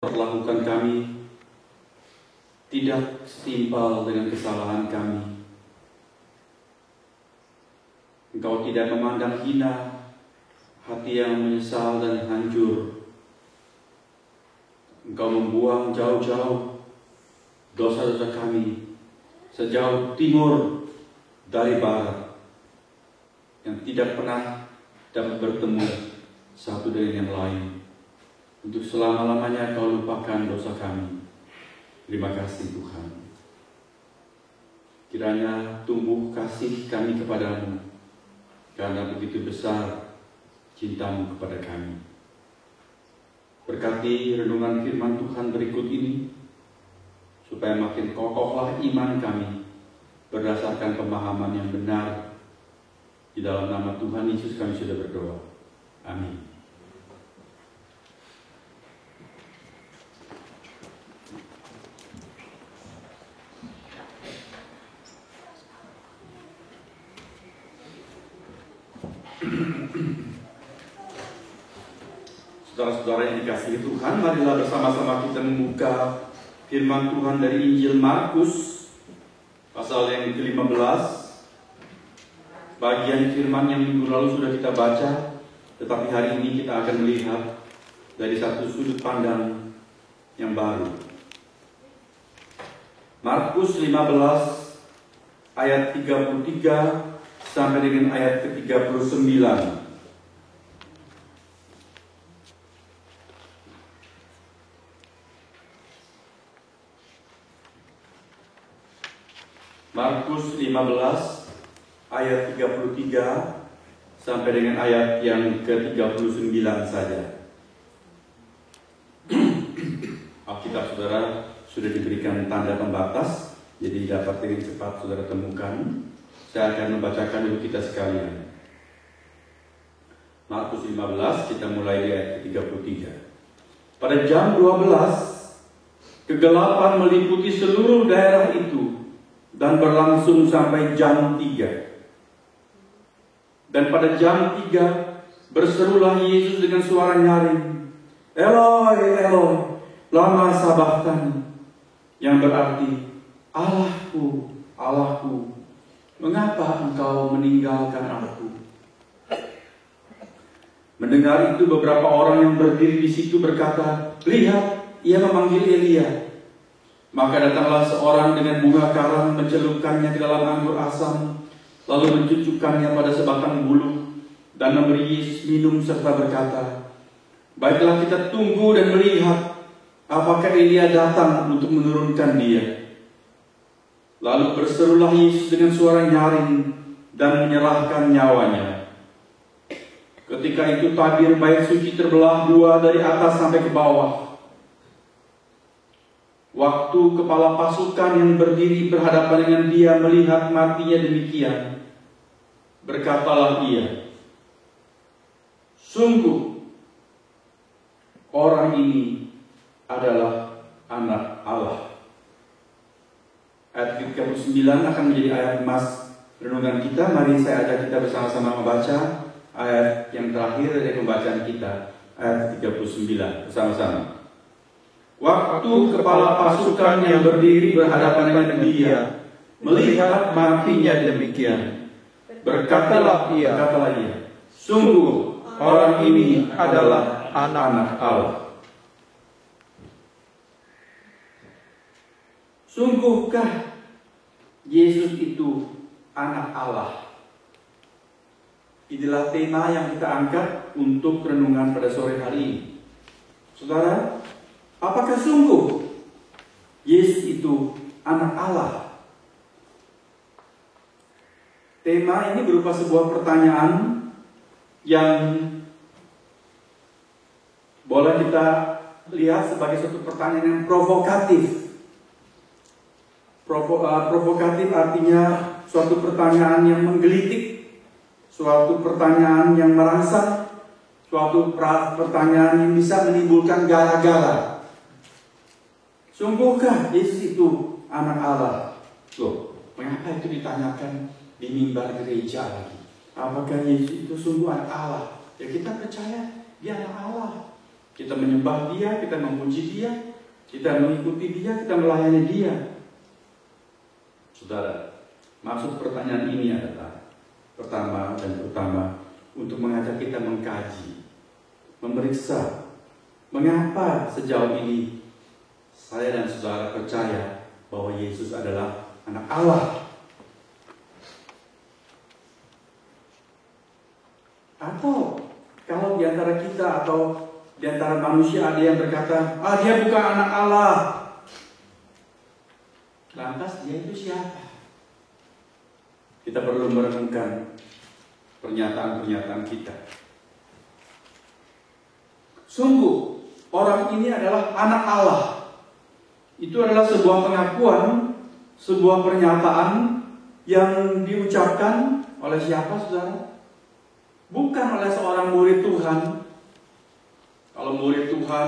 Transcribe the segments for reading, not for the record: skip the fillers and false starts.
perlakukan kami tidak setimpal dengan kesalahan kami. Engkau tidak memandang hina hati yang menyesal dan hancur. Engkau membuang jauh-jauh dosa-dosa kami sejauh timur dari barat, yang tidak pernah dapat bertemu satu dengan yang lain. Untuk selama-lamanya Kau lupakan dosa kami. Terima kasih Tuhan. Kiranya tumbuh kasih kami kepadamu, karena begitu besar cintamu kepada kami. Berkati renungan firman Tuhan berikut ini, supaya makin kokohlah iman kami berdasarkan pemahaman yang benar. Di dalam nama Tuhan Yesus kami sudah berdoa. Amin. Saudara-saudara yang dikasihi Tuhan, marilah bersama-sama kita membuka firman Tuhan dari Injil Markus pasal yang ke-15. Bagian firman yang minggu lalu sudah kita baca, tetapi hari ini kita akan melihat dari satu sudut pandang yang baru. Markus 15 ayat 33 sampai dengan ayat ke-39. Markus 15 ayat 33 sampai dengan ayat yang ke-39 saja. Alkitab saudara sudah diberikan tanda pembatas, jadi dapat dengan cepat saudara temukan. Saya akan membacakan untuk kita sekalian. Markus 15, kita mulai di ayat ke-33. Pada jam 12, kegelapan meliputi seluruh daerah itu dan berlangsung sampai jam 3. Dan pada jam 3 berserulah Yesus dengan suara nyaring, Eloi, Eloi, lama sabachthani, yang berarti, Allahku, Allahku, mengapa engkau meninggalkan aku? Mendengar itu beberapa orang yang berdiri di situ berkata, lihat, ia memanggil Elia. Maka datanglah seorang dengan bunga karang, mencelupkannya ke dalam anggur asam, lalu mencucukkannya pada sebatang bulu, dan memberi Yesus minum serta berkata, baiklah kita tunggu dan melihat apakah Elia datang untuk menurunkan dia. Lalu berserulah Yesus dengan suara nyaring dan menyerahkan nyawanya. Ketika itu tabir bait suci terbelah dua dari atas sampai ke bawah. Waktu kepala pasukan yang berdiri berhadapan dengan dia melihat matinya demikian, berkatalah ia, sungguh orang ini adalah anak Allah. Ayat 39 akan menjadi ayat emas renungan kita. Mari saya ajak kita bersama-sama membaca ayat yang terakhir dari pembacaan kita, ayat 39 bersama-sama. Waktu kepala pasukan yang berdiri berhadapan dengan dia melihat matinya demikian, berkatalah ia, sungguh orang ini adalah anak Allah. Sungguhkah Yesus itu anak Allah? Inilah tema yang kita angkat untuk renungan pada sore hari ini. Saudara, apakah sungguh Yesus itu anak Allah? Tema ini berupa sebuah pertanyaan yang boleh kita lihat sebagai suatu pertanyaan yang provokatif. Provokatif artinya suatu pertanyaan yang menggelitik, suatu pertanyaan yang merangsang, suatu pertanyaan yang bisa menimbulkan gara-gara. Sungguhkah Yesus itu anak Allah? Loh, mengapa itu ditanyakan di mimbar gereja lagi? Apakah Yesus itu sungguh anak Allah? Ya kita percaya dia anak Allah. Kita menyembah Dia, kita memuji Dia, kita mengikuti Dia, kita melayani Dia. Saudara, maksud pertanyaan ini adalah pertama dan terutama untuk mengajak kita mengkaji, memeriksa mengapa sejauh ini saya dan saudara percaya bahwa Yesus adalah anak Allah. Atau kalau di antara kita atau di antara manusia ada yang berkata, dia bukan anak Allah. Lantas dia itu siapa? Kita perlu merenungkan pernyataan-pernyataan kita. Sungguh, orang ini adalah anak Allah. Itu adalah sebuah pengakuan, sebuah pernyataan yang diucapkan oleh siapa, saudara? Bukan oleh seorang murid Tuhan. Kalau murid Tuhan,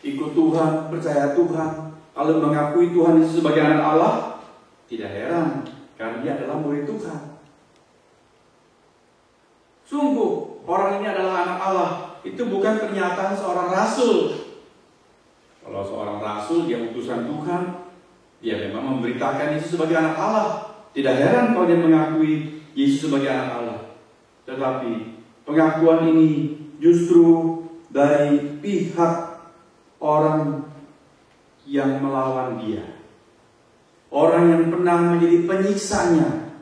ikut Tuhan, percaya Tuhan, kalau mengakui Tuhan itu sebagai anak Allah, tidak heran, karena dia adalah murid Tuhan. Sungguh, orang ini adalah anak Allah. Itu bukan pernyataan seorang rasul. Kalau seorang rasul, dia utusan Tuhan, dia memang memberitakan Yesus sebagai anak Allah. Tidak heran kalau dia mengakui Yesus sebagai anak Allah. Tetapi pengakuan ini justru dari pihak orang yang melawan dia, orang yang pernah menjadi penyiksanya.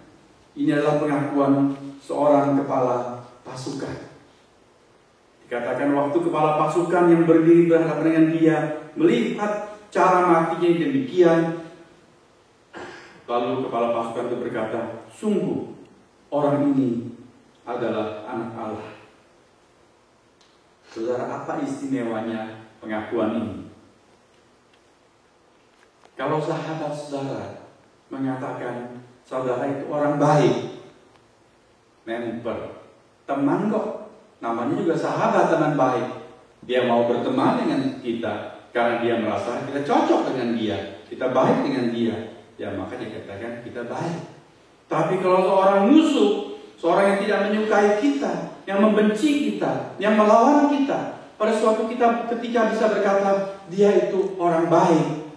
Ini adalah pengakuan seorang kepala pasukan. Dikatakan waktu kepala pasukan yang berdiri berhadapan dengan dia melihat cara matinya yang demikian, lalu kepala pasukan itu berkata, sungguh orang ini adalah anak Allah. Saudara, apa istimewanya pengakuan ini? Kalau sahabat saudara mengatakan saudara itu orang baik, member, teman kok, namanya juga sahabat, teman baik. Dia mau berteman dengan kita karena dia merasa kita cocok dengan dia, kita baik dengan dia, ya maka dikatakan kita baik. Tapi kalau seorang musuh, seorang yang tidak menyukai kita, yang membenci kita, yang melawan kita, pada suatu kita ketika bisa berkata dia itu orang baik,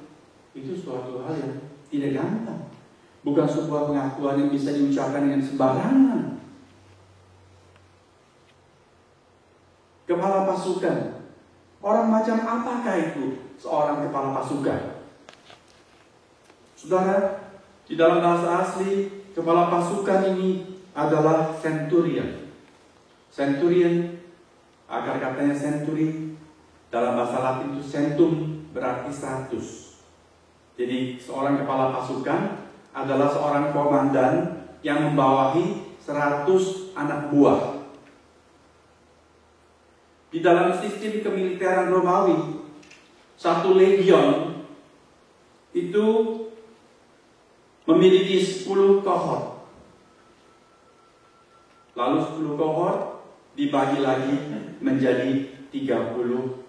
itu suatu hal yang tidak gampang. Bukan sebuah pengakuan yang bisa diucapkan dengan sembarangan. Kepala pasukan, orang macam apakah itu seorang kepala pasukan? Saudara, di dalam bahasa asli, kepala pasukan ini adalah centurion. Centurion, akar katanya centuri, dalam bahasa Latin itu centum, berarti 100. Jadi seorang kepala pasukan adalah seorang komandan yang membawahi 100 anak buah. Di dalam sistem kemiliteran Romawi, satu legion itu memiliki 10 kohort. Lalu 10 kohort dibagi lagi menjadi 30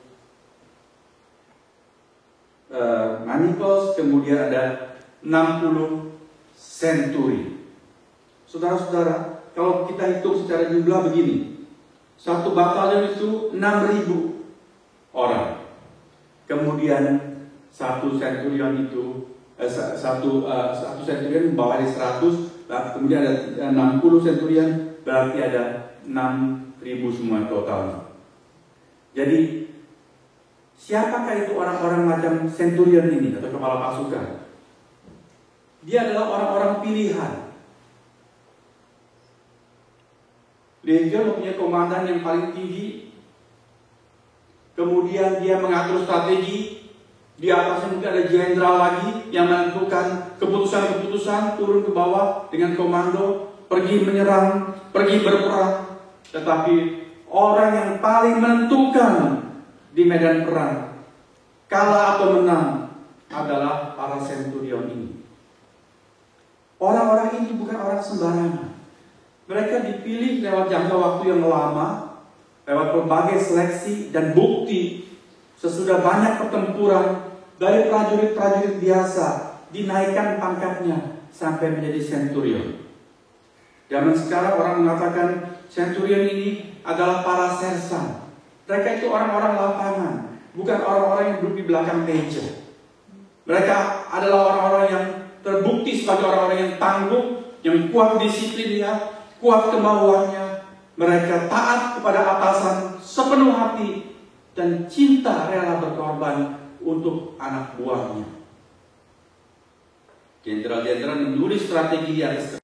maniples, kemudian ada 60 centuri. Saudara-saudara, kalau kita hitung secara jumlah begini, satu batalion itu 6.000 orang. Kemudian satu centurion itu satu centurion membawahi 100, kemudian ada 60 centurion, berarti ada 6.000 semua total. Jadi siapakah itu orang-orang macam centurion ini atau kepala pasukan? Dia adalah orang-orang pilihan. Legion mempunyai komandan yang paling tinggi. Kemudian dia mengatur strategi. Di atasnya mungkin ada jenderal lagi yang menentukan keputusan-keputusan, turun ke bawah dengan komando, pergi menyerang, pergi berperang. Tetapi orang yang paling menentukan di medan perang, kalah atau menang, adalah para centurion ini. Orang-orang ini bukan orang sembarangan. Mereka dipilih lewat jangka waktu yang lama, lewat berbagai seleksi dan bukti. Sesudah banyak pertempuran, dari prajurit-prajurit biasa dinaikkan pangkatnya sampai menjadi centurion. Zaman sekarang orang mengatakan centurion ini adalah para sersan, Mereka itu orang-orang lapangan, bukan orang-orang yang duduk di belakang meja. Mereka adalah orang-orang yang terbukti sebagai orang-orang yang tangguh, yang kuat disiplinnya, kuat kemauannya. Mereka taat kepada atasan sepenuh hati dan cinta rela berkorban untuk anak buahnya. Jenderal-jenderal menulis strategi di atas